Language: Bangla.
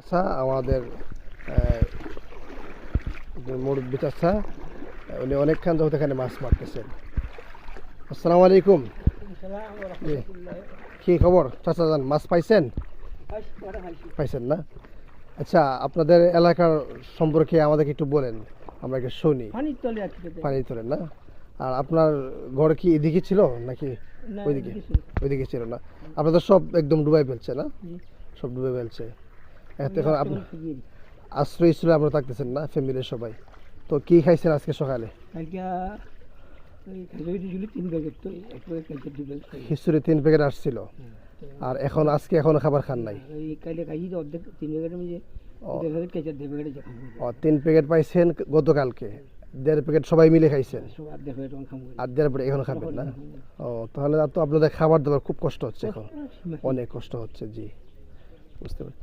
আচ্ছা আমাদের মুরব্বী চাচা উনি অনেকক্ষণ যাবত এখানে মাছ মারতেছেন। আসসালামু আলাইকুম। কি খবর চাচা যান, মাছ পাইছেন? পাইছেন না? আচ্ছা আপনাদের এলাকার সম্পর্কে আমাদেরকে একটু বলেন, আমরা একটু শুনি। পানি তোলেন না? আর আপনার ঘর কি এদিকে ছিল নাকি ওইদিকে? ওইদিকে ছিল না? আপনাদের সব একদম ডুবাই ফেলছে না? সব ডুবে ফেলছে। এখন আপনার আশ্রয় ছিল, আপনারা থাকতেছেন না ফ্যামিলির সবাই। তো কি খাইছেন আজকে সকালে? খিচুড়ি 3 প্যাকেট আসছিল। আর এখন আজকে এখনো খাবার খান নাই? 3 প্যাকেট পাইছেন গতকালকে, 1.5 প্যাকেট সবাই মিলে খাইছেন। আর 1.5 প্যাকেট এখন খাবেন না? ও তাহলে তো আপনাদের খাবার দাবার খুব কষ্ট হচ্ছে এখন, অনেক কষ্ট হচ্ছে। জি বুঝতে পারি।